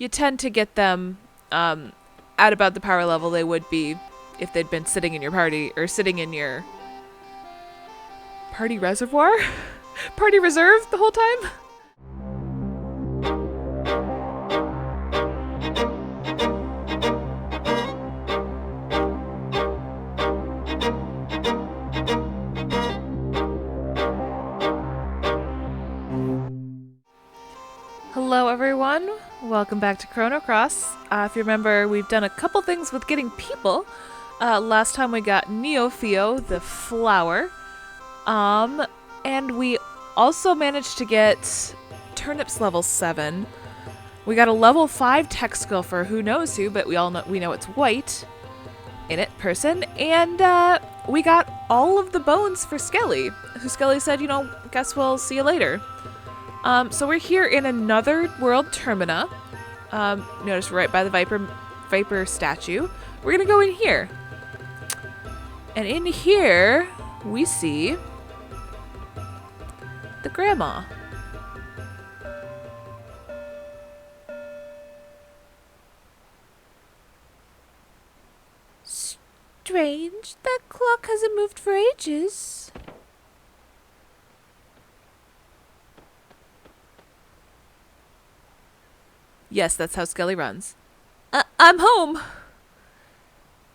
you tend to get them at about the power level they would be if they'd been sitting in your party or sitting in your party reservoir? Party reserve the whole time? Hello everyone, welcome back to Chrono. If you remember, we've done a couple things with getting people. Last time we got Neopheo, the flower. And we also managed to get Turnips level 7. We got a level 5 tech skill for who knows who, but we know it's white in it person. And we got all of the bones for Skelly, who Skelly said, guess we'll see you later. So we're here in another world Termina. Notice right by the Viper statue. We're gonna go in here. And in here, we see the grandma. Strange, that clock hasn't moved for ages. Yes, that's how Skelly runs. I'm home.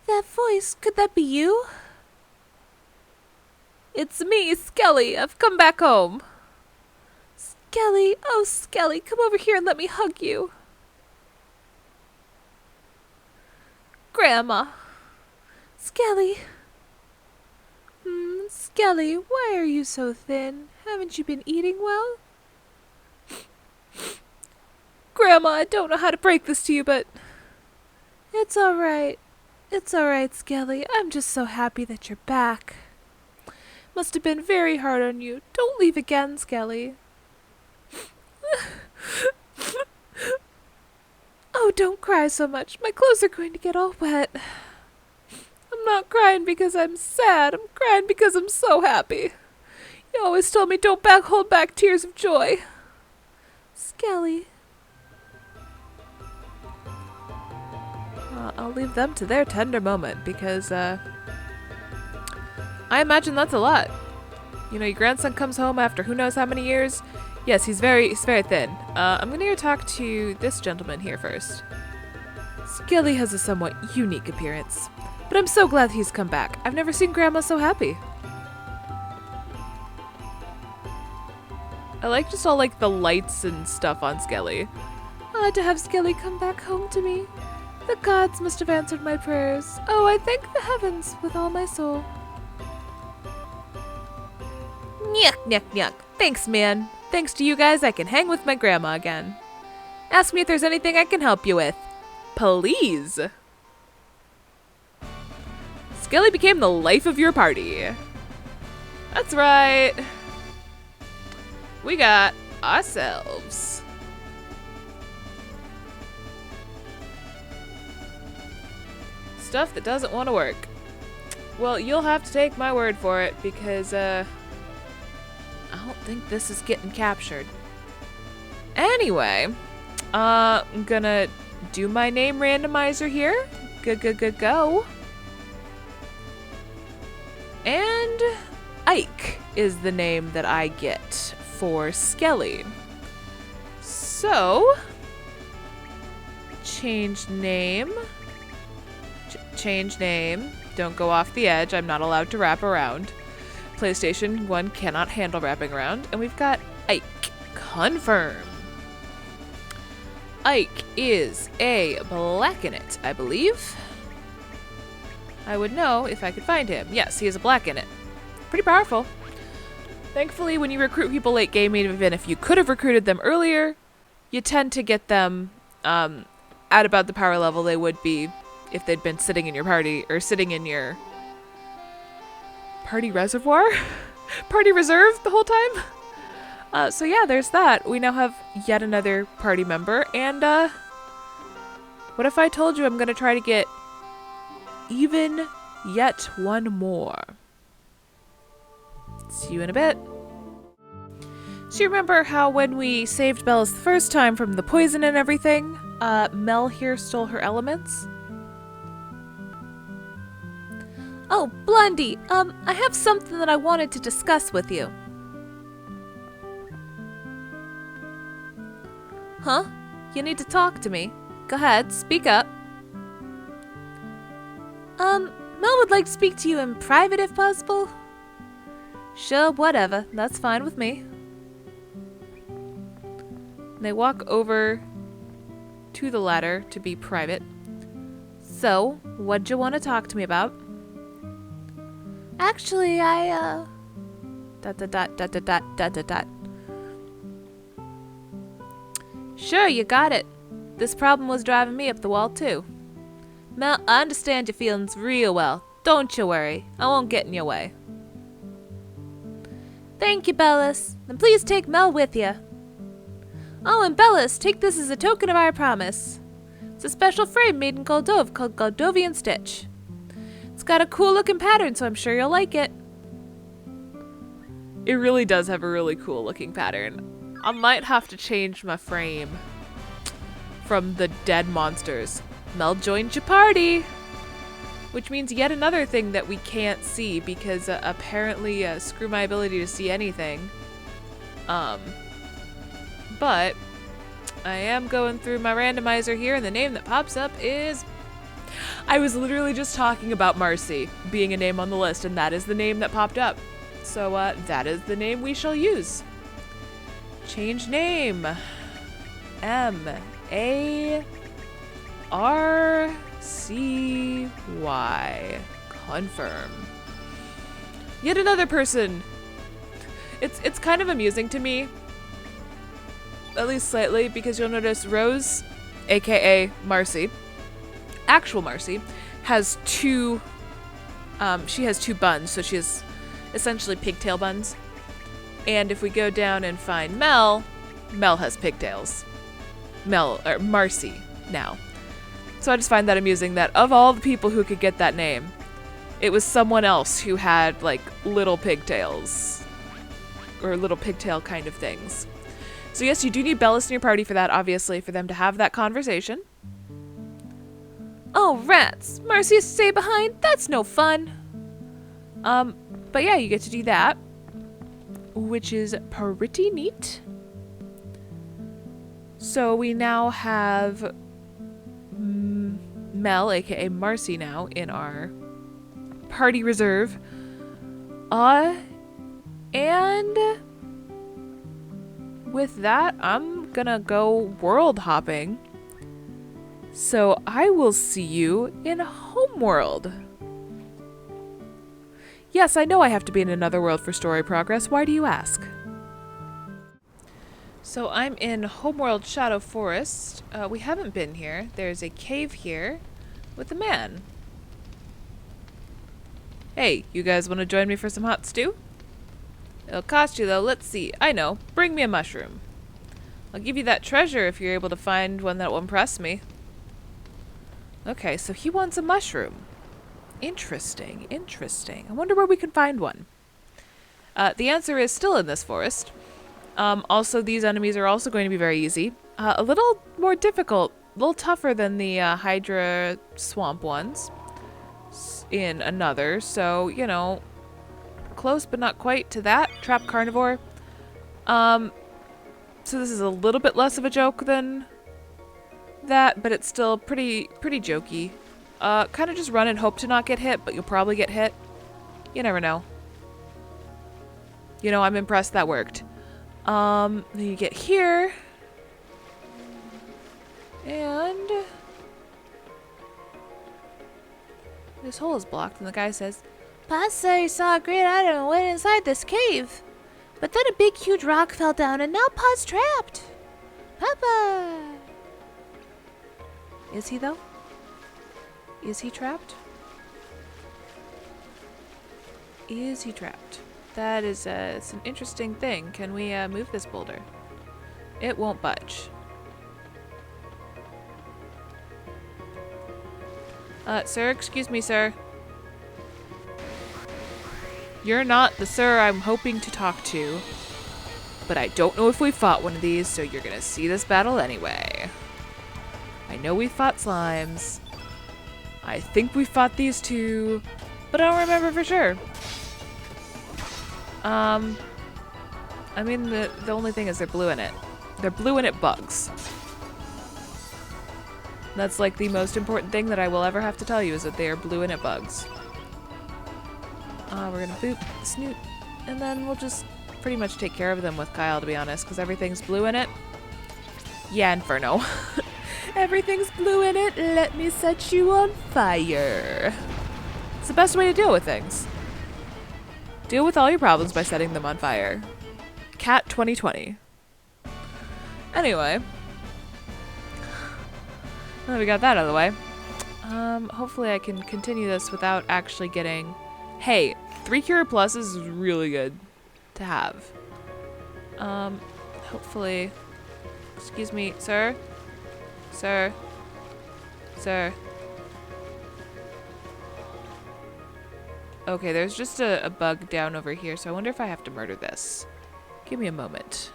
That voice, could that be you? It's me, Skelly. I've come back home. Skelly, oh Skelly, come over here and let me hug you. Grandma. Skelly. Skelly, why are you so thin? Haven't you been eating well? Grandma, I don't know how to break this to you, but it's alright. It's alright, Skelly. I'm just so happy that you're back. Must have been very hard on you. Don't leave again, Skelly. Oh, don't cry so much. My clothes are going to get all wet. I'm not crying because I'm sad. I'm crying because I'm so happy. You always told me don't hold back tears of joy. Skelly. I'll leave them to their tender moment because I imagine that's a lot. Your grandson comes home after who knows how many years. Yes, he's very thin. I'm gonna go talk to this gentleman here first. Skelly has a somewhat unique appearance, but I'm so glad he's come back. I've never seen Grandma so happy. I like just all the lights and stuff on Skelly. To have Skelly come back home to me. The gods must have answered my prayers. Oh, I thank the heavens with all my soul. Nyuk, nyuk, nyuk. Thanks, man. Thanks to you guys, I can hang with my grandma again. Ask me if there's anything I can help you with. Please. Skelly became the life of your party. That's right. We got ourselves stuff that doesn't want to work. Well, you'll have to take my word for it because I don't think this is getting captured. Anyway, I'm gonna do my name randomizer here. Go. And Ike is the name that I get for Skelly. So, change name. Change name. Don't go off the edge. I'm not allowed to wrap around. PlayStation 1 cannot handle wrapping around. And we've got Ike. Confirm. Ike is a Blackenit, I believe. I would know if I could find him. Yes, he is a Blackenit. Pretty powerful. Thankfully, when you recruit people late game, even if you could have recruited them earlier, you tend to get them at about the power level they would be if they'd been sitting in your party or sitting in your party reservoir? Party reserve the whole time? So yeah, there's that. We now have yet another party member. And what if I told you I'm going to try to get even yet one more? See you in a bit. So you remember how when we saved Bellas the first time from the poison and everything, Mel here stole her elements? Oh, Blondie, I have something that I wanted to discuss with you. Huh? You need to talk to me. Go ahead, speak up. Mel would like to speak to you in private if possible. Sure, whatever. That's fine with me. They walk over to the ladder to be private. So, what'd you want to talk to me about? Actually, I, Sure, you got it. This problem was driving me up the wall, too. Mel, I understand your feelings real well. Don't you worry. I won't get in your way. Thank you, Bellis. And please take Mel with you. Oh, and Bellis, take this as a token of our promise. It's a special frame made in Goldove called Goldovian Stitch. It's got a cool looking pattern, so I'm sure you'll like it. It really does have a really cool looking pattern. I might have to change my frame from the dead monsters. Mel joined your party! Which means yet another thing that we can't see because apparently screw my ability to see anything. But I am going through my randomizer here and the name that pops up is... I was literally just talking about Marcy being a name on the list and that is the name that popped up. So that is the name we shall use. Change name. M-A-R-C-Y. Confirm. Yet another person. It's kind of amusing to me. At least slightly, because you'll notice Rose, aka Marcy, actual Marcy, has two she has two buns, so she has essentially pigtail buns. And if we go down and find Mel, Mel has pigtails. Marcy now. So I just find that amusing that of all the people who could get that name, it was someone else who had like little pigtails or little pigtail kind of things. So yes, you do need Bellis in your party for that, obviously, for them to have that conversation. Oh, rats! Marcy has to stay behind? That's no fun! But yeah, you get to do that, which is pretty neat. So we now have Mel, aka Marcy, now in our party reserve. And with that, I'm gonna go world hopping. So I will see you in Homeworld. Yes, I know I have to be in another world for story progress. Why do you ask? So I'm in Homeworld Shadow Forest. We haven't been here. There's a cave here with a man. Hey, you guys want to join me for some hot stew? It'll cost you though. Let's see. I know. Bring me a mushroom. I'll give you that treasure if you're able to find one that will impress me. Okay, so he wants a mushroom. Interesting, interesting. I wonder where we can find one. The answer is still in this forest. Also, these enemies are also going to be very easy. A little more difficult, a little tougher than the Hydra Swamp ones in another. So, you know, close but not quite to that. Trap Carnivore. So this is a little bit less of a joke than that, but it's still pretty jokey. Kind of just run and hope to not get hit, but you'll probably get hit. You never know. You know, I'm impressed that worked. Then you get here. And this hole is blocked, and the guy says, Pa said he saw a great item and went inside this cave. But then a big, huge rock fell down, and now Pa's trapped. Papa! Is he, though? Is he trapped? Is he trapped? That is it's an interesting thing. Can we move this boulder? It won't budge. Sir, excuse me, sir. You're not the sir I'm hoping to talk to. But I don't know if we fought one of these, so you're gonna see this battle anyway. know we fought slimes. I think we fought these two, but I don't remember for sure. I mean, the only thing is they're blue in it. They're blue in it bugs. That's like the most important thing that I will ever have to tell you is that they are blue in it bugs. We're gonna boop the snoot, and then we'll just pretty much take care of them with Kyle, to be honest, because everything's blue in it. Yeah, Inferno. Everything's blue in it. Let me set you on fire. It's the best way to deal with things. Deal with all your problems by setting them on fire. Cat 2020. Anyway. Now that we got that out of the way. Hopefully I can continue this without actually getting... Hey, 3 Cure Pluses is really good to have. Hopefully... Excuse me, sir? Sir? Sir? Okay, there's just a bug down over here, so I wonder if I have to murder this. Give me a moment.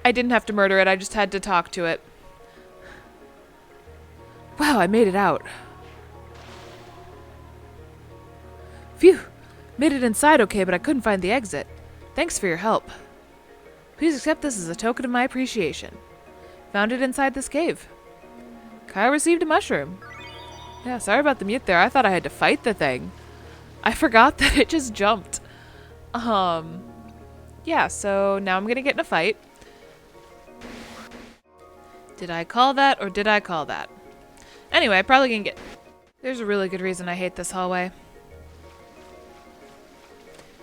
I didn't have to murder it, I just had to talk to it. Wow, I made it out. Phew! Made it inside okay, but I couldn't find the exit. Thanks for your help. Please accept this as a token of my appreciation. Found it inside this cave. Kyle received a mushroom. Yeah, sorry about the mute there. I thought I had to fight the thing. I forgot that it just jumped. Yeah, so now I'm gonna get in a fight. Did I call that or did I call that? Anyway, I probably can get... There's a really good reason I hate this hallway.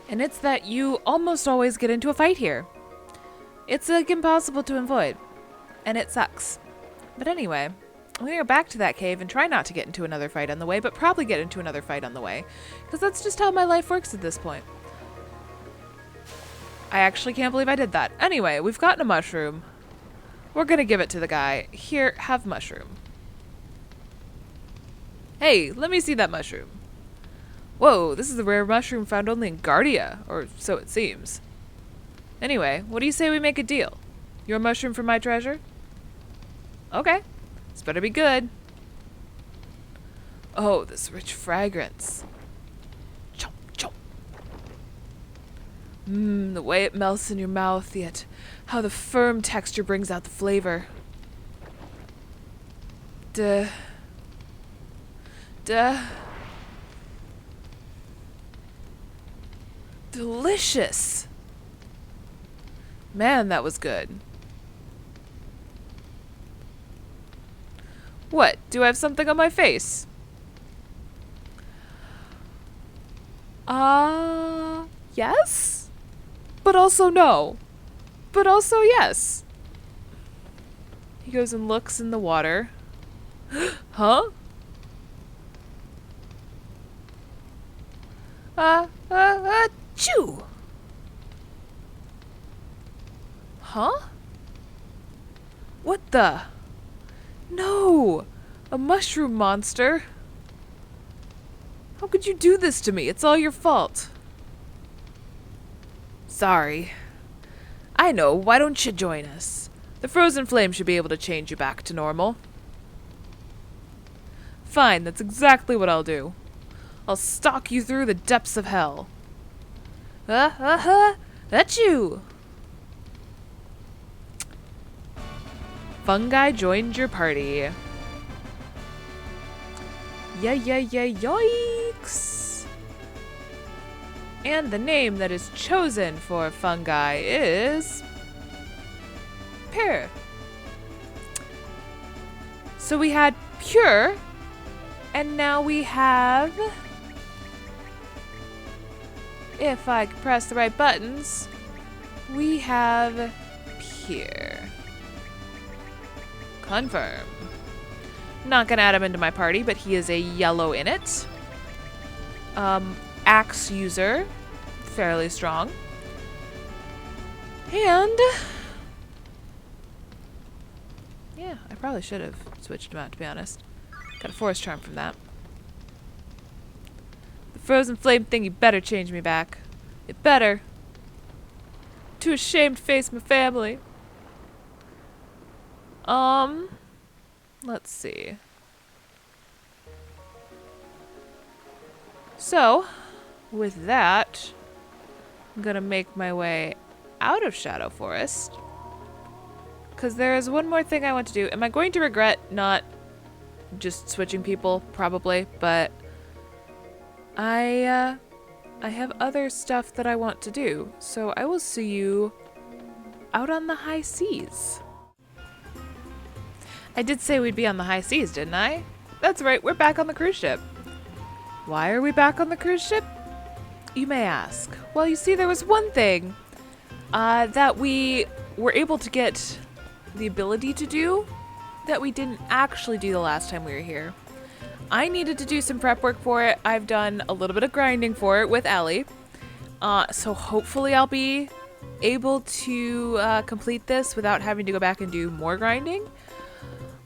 And it's that you almost always get into a fight here. It's like impossible to avoid. And it sucks. But anyway, I'm gonna go back to that cave and try not to get into another fight on the way, but probably get into another fight on the way. Because that's just how my life works at this point. I actually can't believe I did that. Anyway, we've gotten a mushroom. We're gonna give it to the guy. Here, have mushroom. Hey, let me see that mushroom. Whoa, this is a rare mushroom found only in Guardia, or so it seems. Anyway, what do you say we make a deal? Your mushroom for my treasure? Okay, this better be good. Oh, this rich fragrance. Chomp, chomp. The way it melts in your mouth, yet how the firm texture brings out the flavor. Duh. Delicious. Man, that was good. What? Do I have something on my face? Yes? But also no. But also yes. He goes and looks in the water. Huh? Chew. Huh? What the? No! A mushroom monster! How could you do this to me? It's all your fault. Sorry. I know, why don't you join us? The frozen flame should be able to change you back to normal. Fine, that's exactly what I'll do. I'll stalk you through the depths of hell. Achoo! Fungi joined your party. Yikes! And the name that is chosen for fungi is... Pear. So we had pure, and now we have... If I could press the right buttons, we have pure. Confirm. Not gonna add him into my party, but he is a yellow in it. Axe user, fairly strong. And yeah, I probably should have switched him out, to be honest. Got a forest charm from that. The Frozen flame thing, you better change me back. You better. Too ashamed to face my family. Let's see. So, with that, I'm gonna make my way out of Shadow Forest. Because there is one more thing I want to do. Am I going to regret not just switching people? Probably, but I have other stuff that I want to do. So I will see you out on the high seas. I did say we'd be on the high seas, didn't I? That's right, we're back on the cruise ship. Why are we back on the cruise ship? You may ask. Well, you see, there was one thing that we were able to get the ability to do that we didn't actually do the last time we were here. I needed to do some prep work for it. I've done a little bit of grinding for it with Ellie. So hopefully I'll be able to complete this without having to go back and do more grinding.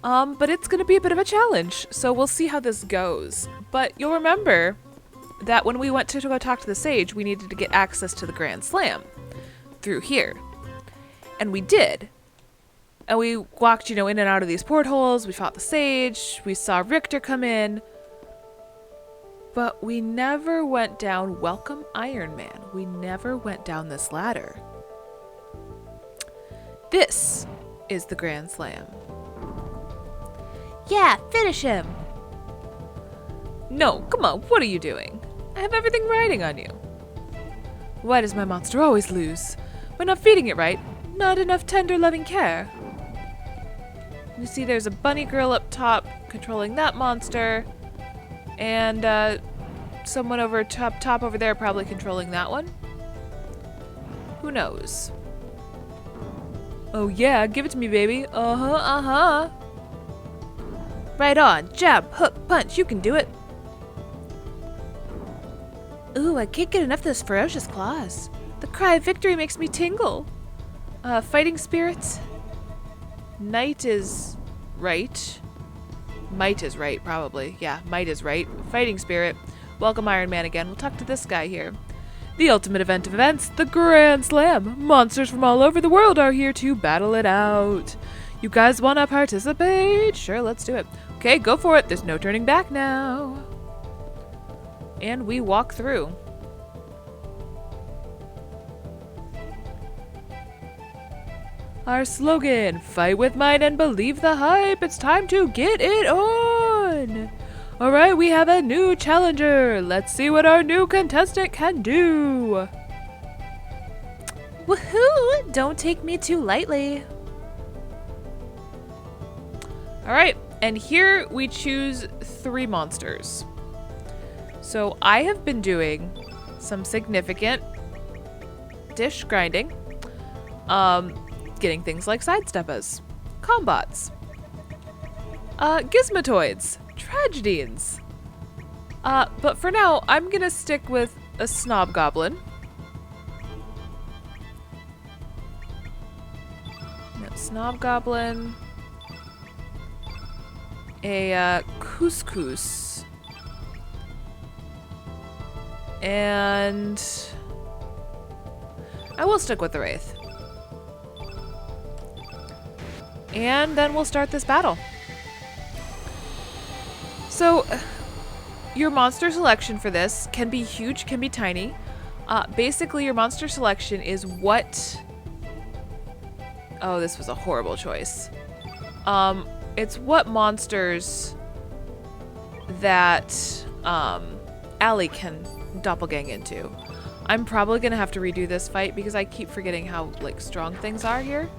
But it's going to be a bit of a challenge, so we'll see how this goes. But you'll remember that when we went to go talk to the sage, we needed to get access to the Grand Slam through here. And we did. And we walked, in and out of these portholes. We fought the sage. We saw Richter come in. But we never went down Welcome Iron Man. We never went down this ladder. This is the Grand Slam. Yeah, finish him. No, come on, what are you doing? I have everything riding on you. Why does my monster always lose? We're not feeding it right. Not enough tender, loving care. You see there's a bunny girl up top controlling that monster. And someone over top over there probably controlling that one. Who knows? Oh yeah, give it to me, baby. Uh-huh, uh-huh. Right on. Jab, hook, punch. You can do it. Ooh, I can't get enough of those ferocious claws. The cry of victory makes me tingle. Fighting spirits. Knight is right. Might is right, probably. Yeah, might is right. Fighting spirit. Welcome Iron Man again. We'll talk to this guy here. The ultimate event of events, the Grand Slam. Monsters from all over the world are here to battle it out. You guys want to participate? Sure, let's do it. Okay, go for it. There's no turning back now. And we walk through. Our slogan, fight with might and believe the hype. It's time to get it on. All right, we have a new challenger. Let's see what our new contestant can do. Woohoo! Don't take me too lightly. All right, and here we choose 3 monsters. So I have been doing some significant dish grinding, getting things like sidesteppas, combots, gizmotoids, tragedians. But for now, I'm gonna stick with a snob goblin. No, snob goblin. A couscous. And I will stick with the Wraith. And then we'll start this battle. So, your monster selection for this can be huge, can be tiny. Basically, your monster selection is what... Oh, this was a horrible choice. It's what monsters that Allie can doppelgang into. I'm probably gonna have to redo this fight because I keep forgetting how strong things are here.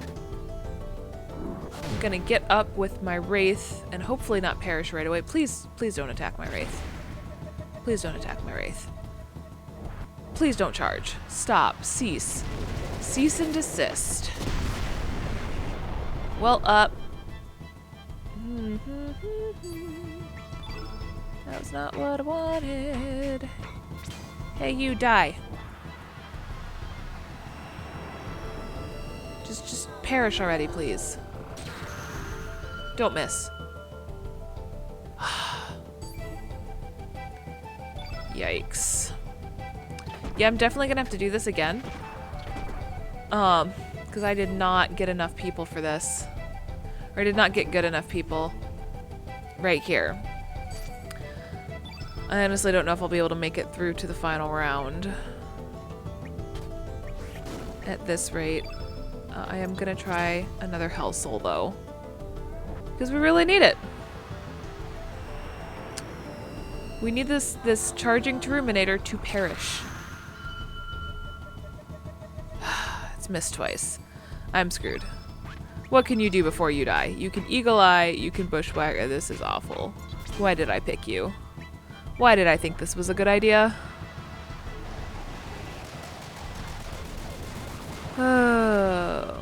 I'm gonna get up with my Wraith and hopefully not perish right away. Please don't attack my Wraith. Please don't attack my Wraith. Please don't charge. Stop. Cease. Cease and desist. Well, up. That was not what I wanted. Hey, you, die. Just perish already, please. Don't miss. Yikes. Yikes. Yeah, I'm definitely gonna have to do this again. Because I did not get enough people for this. Or I did not get good enough people right here. I honestly don't know if I'll be able to make it through to the final round. At this rate. I am gonna try another Hell Soul though. Because we really need it. We need this charging Terminator to perish. It's missed twice. I'm screwed. What can you do before you die? You can Eagle Eye, you can Bushwhacker. This is awful. Why did I pick you? Why did I think this was a good idea? Oh.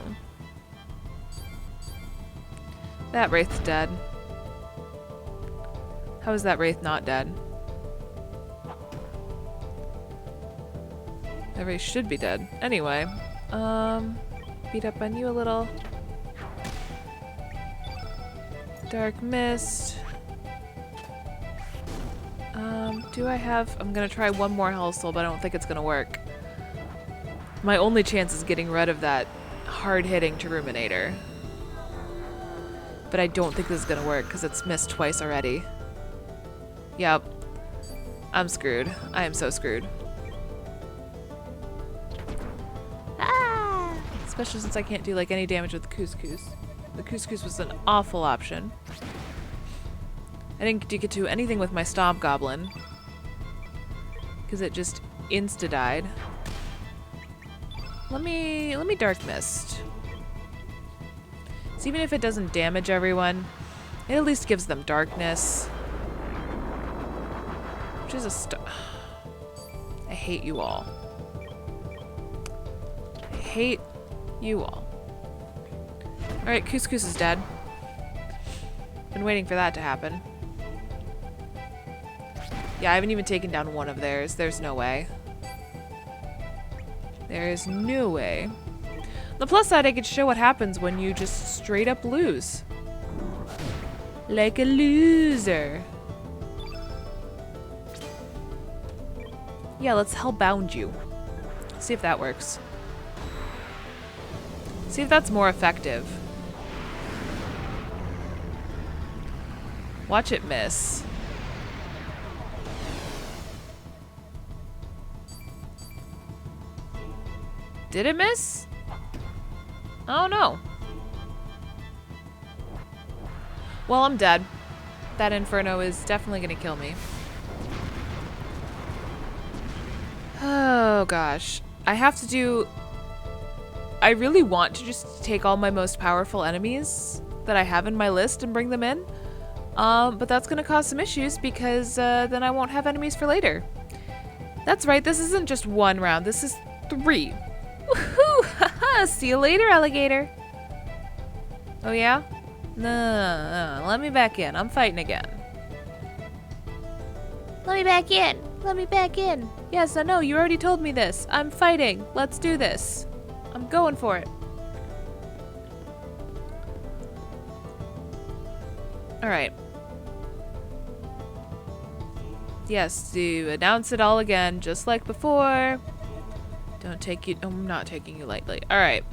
That Wraith's dead. How is that Wraith not dead? That Wraith should be dead. Anyway, beat up on you a little. Dark Mist. Do I have... I'm gonna try one more Hell Soul, but I don't think it's gonna work. My only chance is getting rid of that hard-hitting Terminator. But I don't think this is gonna work, because it's missed twice already. Yep. I'm screwed. I am so screwed. Ah! Especially since I can't do, like, any damage with the Couscous. The Couscous was an awful option. I didn't get to do anything with my Stomp Goblin. Because it just insta-died. Let me Dark Mist. So even if it doesn't damage everyone, it at least gives them darkness. Which is a I hate you all. I hate you all. Alright, Couscous is dead. Been waiting for that to happen. Yeah, I haven't even taken down one of theirs. There's no way. There is no way. On the plus side, I could show what happens when you just straight up lose. Like a loser. Yeah, let's hellbound you. See if that works. See if that's more effective. Watch it miss. Did it miss? Oh no. Well, I'm dead. That Inferno is definitely gonna kill me. Oh gosh. I have to do... I really want to just take all my most powerful enemies that I have in my list and bring them in. But that's gonna cause some issues because then I won't have enemies for later. That's right, this isn't just one round, this is 3. Woohoo! Haha! See you later, alligator. Oh yeah? No, let me back in. I'm fighting again. Let me back in. Let me back in. Yes, I know. You already told me this. I'm fighting. Let's do this. I'm going for it. Alright. Yes, to announce it all again, just like before. Don't take you... I'm not taking you lightly. Alright.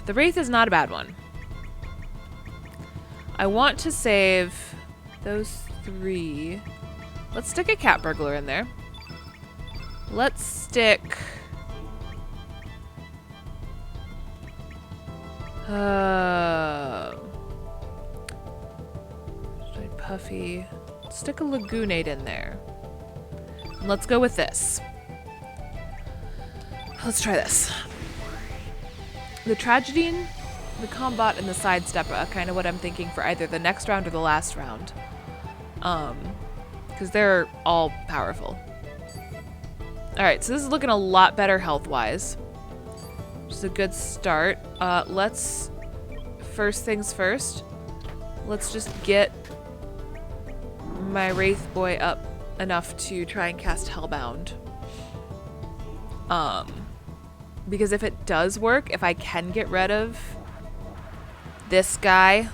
The Wraith is not a bad one. I want to save those 3. Let's stick a Cat Burglar in there. Let's stick... Puffy. Stick a Lagoonade in there. And let's go with this. Let's try this. The Tragedy, the Combat, and the Sidestep are kind of what I'm thinking for either the next round or the last round. Because they're all powerful. Alright, so this is looking a lot better health-wise. Which is a good start. Let's... First things first. Let's just get my Wraith Boy up enough to try and cast Hellbound. Because if it does work, if I can get rid of this guy...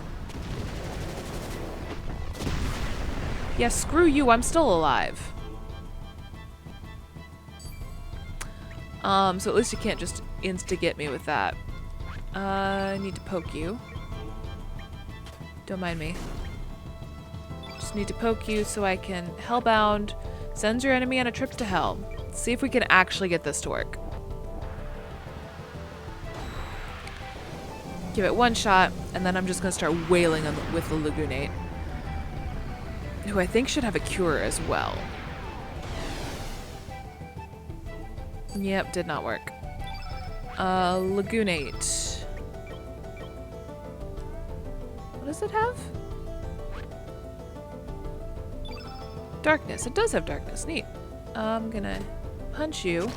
Yeah, screw you, I'm still alive. So at least you can't just insta-get me with that. I need to poke you. Don't mind me. Just need to poke you so I can Hellbound. Sends your enemy on a trip to hell. Let's see if we can actually get this to work. Give it one shot, and then I'm just gonna start wailing on with the Lagoonate, who I think should have a cure as well. Yep, did not work. Lagoonate. What does it have? Darkness. It does have darkness. Neat. I'm gonna punch you.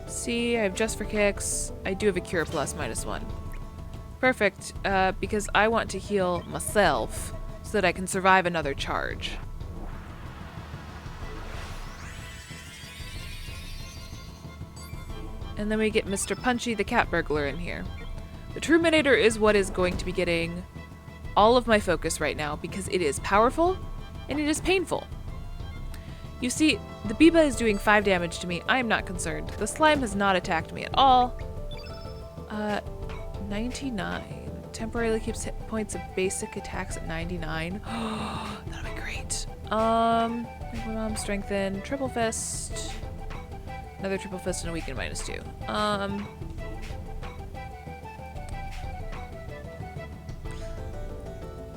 See, I have just for kicks. I do have a cure plus -1. Perfect, because I want to heal myself so that I can survive another charge. And then we get Mr. Punchy the cat burglar in here. The Truminator is what is going to be getting all of my focus right now because it is powerful and it is painful. You see, the Biba is doing 5 damage to me. I am not concerned. The slime has not attacked me at all. 99. Temporarily keeps hit points of basic attacks at 99. That'll be great. Strengthen, triple fist. Another triple fist and a weaken -2.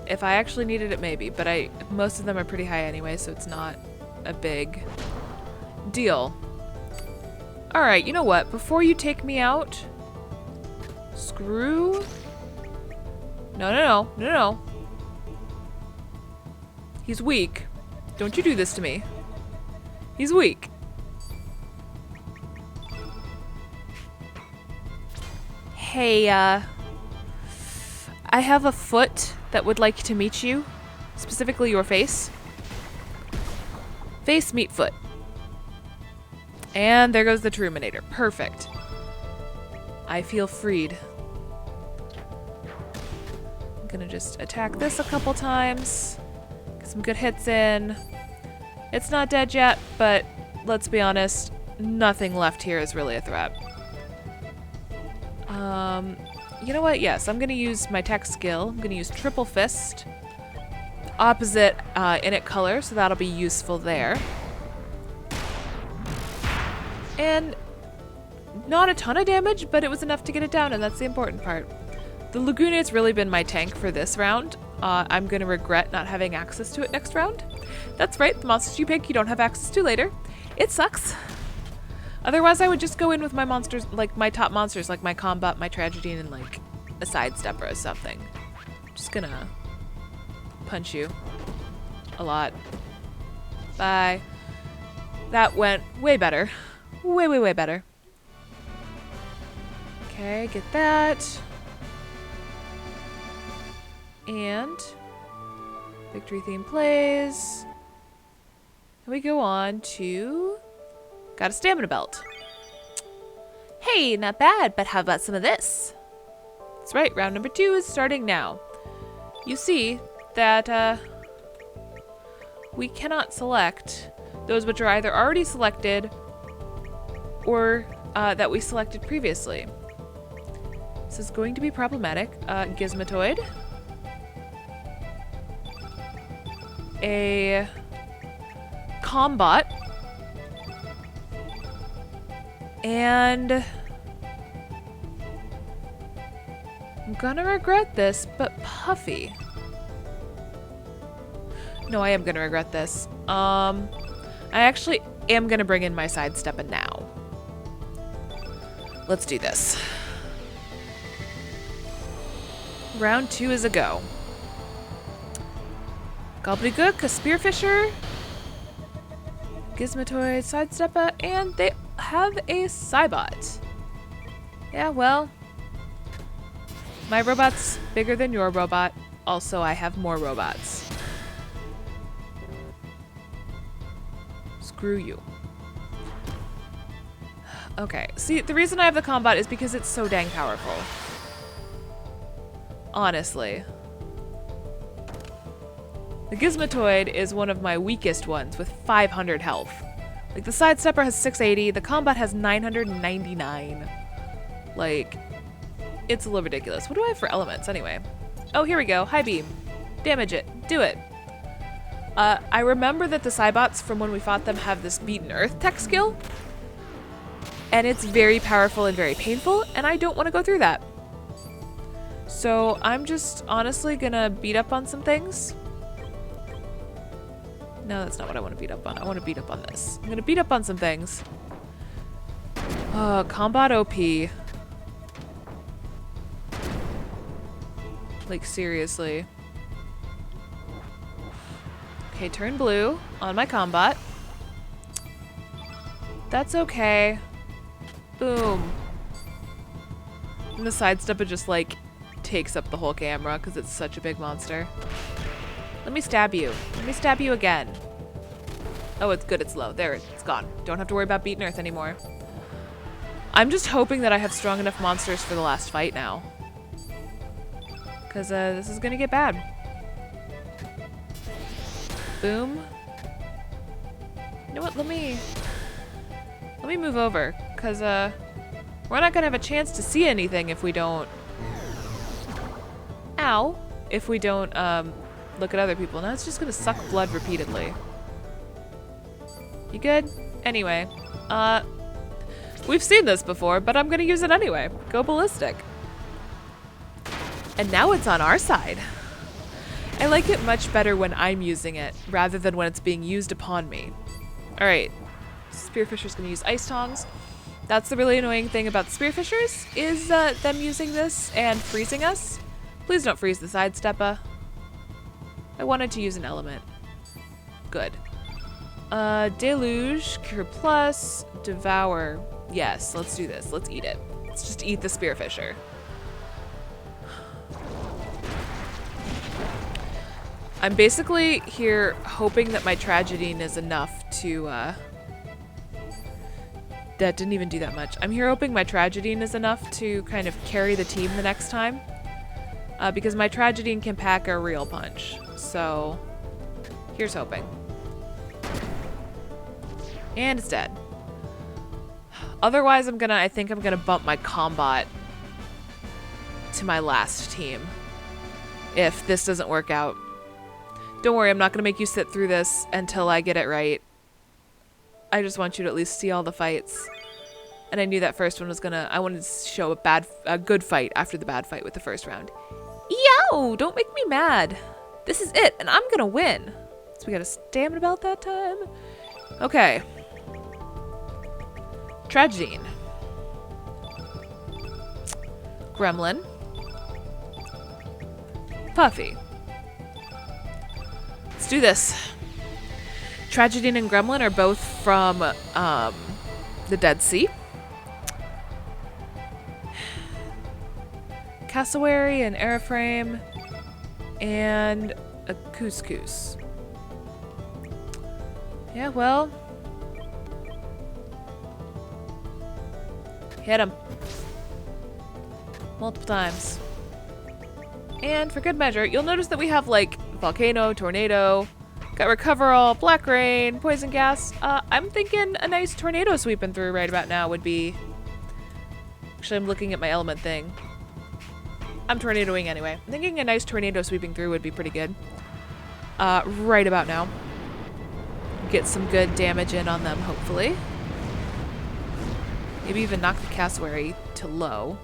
If I actually needed it, maybe, but most of them are pretty high anyway, so it's not a big deal. Alright, you know what? Before you take me out, screw... No. He's weak. Don't you do this to me. He's weak. Hey, I have a foot that would like to meet you. Specifically your face. Face, meet foot. And there goes the Truminator. Perfect. I feel freed. I'm gonna just attack this a couple times. Get some good hits in. It's not dead yet, but let's be honest, nothing left here is really a threat. You know what? Yes, I'm gonna use my tech skill. I'm gonna use Triple Fist. Opposite init color, so that'll be useful there. And not a ton of damage, but it was enough to get it down, and that's the important part. The Lagunate's really been my tank for this round. I'm gonna regret not having access to it next round. That's right, the monsters you pick you don't have access to later. It sucks. Otherwise, I would just go in with my monsters, like my top monsters, like my Combat, my Tragedy, and like a Sidestepper or something. Just gonna punch you a lot. Bye. That went way better. Way better. Okay, get that. And victory theme plays. And we go on to... Got a stamina belt. Hey, not bad, but how about some of this? That's right, round number 2 is starting now. You see that we cannot select those which are either already selected or that we selected previously. This is going to be problematic. Gizmotoid. A Combot. And I'm gonna regret this, but Puffy. No, I am gonna regret this. I actually am gonna bring in my Sidestepper now. Let's do this. Round 2 is a go. Gobbledygook, a Spearfisher, Gizmotoid, Sidestepper, and they have a Cybot. Yeah, well, my robot's bigger than your robot. Also, I have more robots. Screw you. Okay, see, the reason I have the Combat is because it's so dang powerful. Honestly. The Gizmotoid is one of my weakest ones with 500 health. Like, the sidestepper has 680, the combat has 999. Like, it's a little ridiculous. What do I have for elements, anyway? Oh, here we go. High beam. Damage it. Do it. I remember that the Cybots from when we fought them have this Beaten Earth tech skill. And it's very powerful and very painful, and I don't want to go through that. So I'm just honestly gonna beat up on some things. No, that's not what I want to beat up on. I want to beat up on this. I'm gonna beat up on some things. Combat OP. Like, seriously. Okay, turn blue on my combat. That's okay. Boom. And the sidestepper just, like, takes up the whole camera because it's such a big monster. Let me stab you. Let me stab you again. Oh, it's good. It's low. There, it's gone. Don't have to worry about Beaten Earth anymore. I'm just hoping that I have strong enough monsters for the last fight now. Because this is going to get bad. Boom. You know what? Let me move over. Because we're not going to have a chance to see anything if we don't... Ow. If we don't look at other people. Now it's just going to suck blood repeatedly. You good? Anyway. We've seen this before, but I'm going to use it anyway. Go ballistic. And now it's on our side. I like it much better when I'm using it, rather than when it's being used upon me. Alright. Spearfisher's going to use ice tongs. That's the really annoying thing about the Spearfishers, is them using this and freezing us. Please don't freeze the sidestepper. I wanted to use an element. Good. Deluge, Cure Plus, Devour. Yes, let's do this. Let's eat it. Let's just eat the Spearfisher. I'm basically here hoping that my Tragedine is enough to, that didn't even do that much. I'm here hoping my Tragedine is enough to kind of carry the team the next time. Because my Tragedine can pack a real punch. So, here's hoping. And it's dead. Otherwise, I think I'm gonna bump my combat to my last team. If this doesn't work out. Don't worry, I'm not gonna make you sit through this until I get it right. I just want you to at least see all the fights. And I knew that first one was I wanted to show a good fight after the bad fight with the first round. Yo! Don't make me mad. This is it, and I'm gonna win. So we got a stamina belt that time. Okay. Tragedine. Gremlin. Puffy. Let's do this. Tragedine and Gremlin are both from the Dead Sea. Cassowary and Airframe and a Couscous. Yeah, well. Hit him. Multiple times. And for good measure, you'll notice that we have like Volcano, Tornado, got Recover All, Black Rain, Poison Gas. I'm thinking a nice Tornado sweeping through right about now would be... Actually, I'm looking at my element thing. I'm tornadoing anyway. I'm thinking a nice Tornado sweeping through would be pretty good. Right about now. Get some good damage in on them, hopefully. Maybe even knock the Cassowary to low.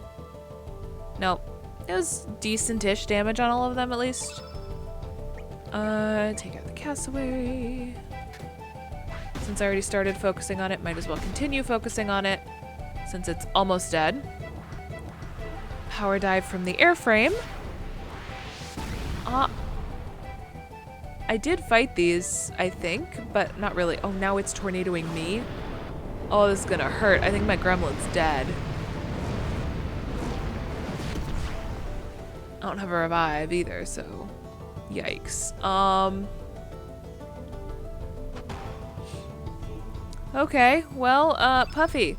Nope. It was decent-ish damage on all of them, at least. Take out the Cassowary. Since I already started focusing on it, might as well continue focusing on it, since it's almost dead. Power dive from the airframe. I did fight these, I think, but not really. Oh, now it's tornadoing me. Oh, this is gonna hurt. I think my gremlin's dead. I don't have a revive either, so yikes. Okay, well, Puffy.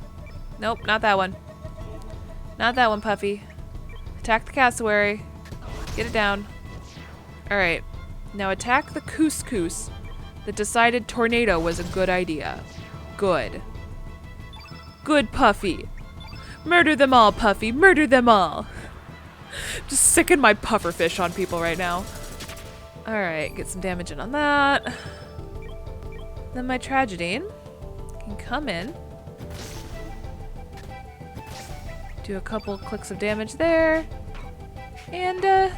Nope, not that one. Not that one, Puffy. Attack the Cassowary. Get it down. Alright. Now attack the Couscous that decided Tornado was a good idea. Good. Good, Puffy. Murder them all, Puffy. Murder them all. Just sicking my pufferfish on people right now. Alright, get some damage in on that. Then my Tragedine can come in. Do a couple clicks of damage there. And,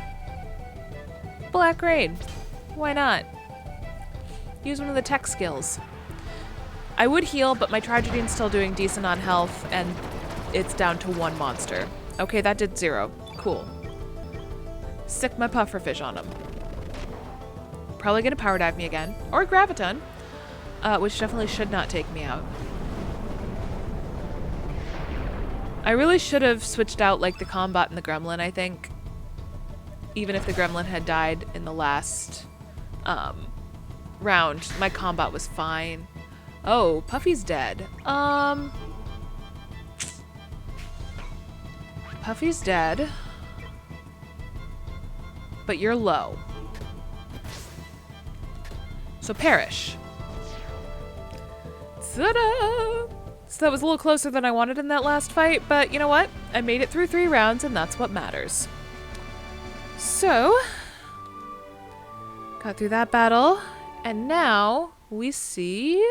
Black Rain. Why not? Use one of the tech skills. I would heal, but my Tragedine's still doing decent on health, and it's down to 1 monster. Okay, that did 0. Cool. Sick my pufferfish on him. Probably gonna power dive me again. Or Graviton. Which definitely should not take me out. I really should have switched out like the combat and the gremlin, I think. Even if the gremlin had died in the last round, my combat was fine. Oh, Puffy's dead. Puffy's dead. But you're low. So perish. Ta-da! So that was a little closer than I wanted in that last fight, but you know what? I made it through 3 rounds, and that's what matters. So, got through that battle, and now we see...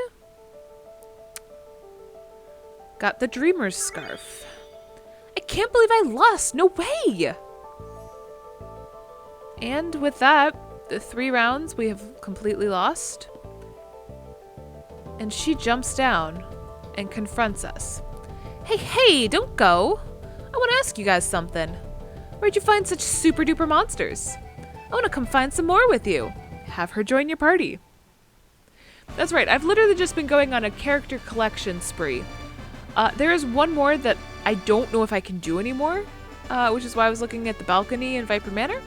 Got the Dreamer's Scarf. I can't believe I lost! No way! And with that, the 3 rounds we have completely lost. And she jumps down and confronts us. Hey, don't go! I want to ask you guys something. Where'd you find such super duper monsters? I want to come find some more with you. Have her join your party. That's right, I've literally just been going on a character collection spree. There is one more that I don't know if I can do anymore, which is why I was looking at the balcony in Viper Manor.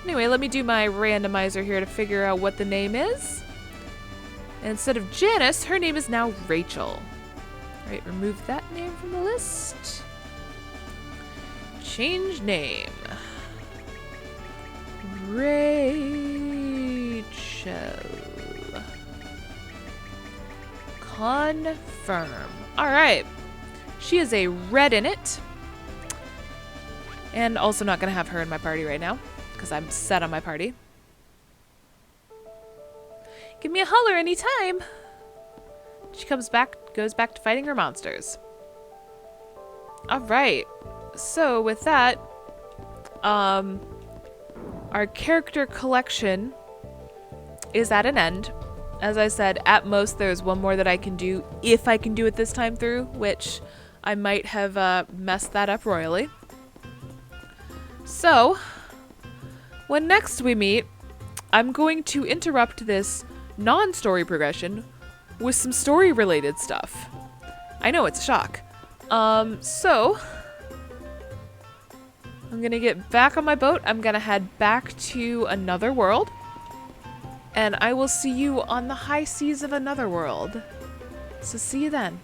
Anyway, let me do my randomizer here to figure out what the name is. And instead of Janice, her name is now Rachel. Alright, remove that name from the list. Change name. Rachel. Confirm. Alright. She is a red in it. And also not going to have her in my party right now, because I'm set on my party. Give me a holler anytime. She goes back to fighting her monsters. Alright. So with that, our character collection is at an end. As I said, at most there's one more that I can do, if I can do it this time through, which I might have messed that up royally. So, when next we meet, I'm going to interrupt this non-story progression with some story-related stuff. I know, it's a shock. So, I'm gonna get back on my boat. I'm gonna head back to another world. And I will see you on the high seas of another world. So see you then.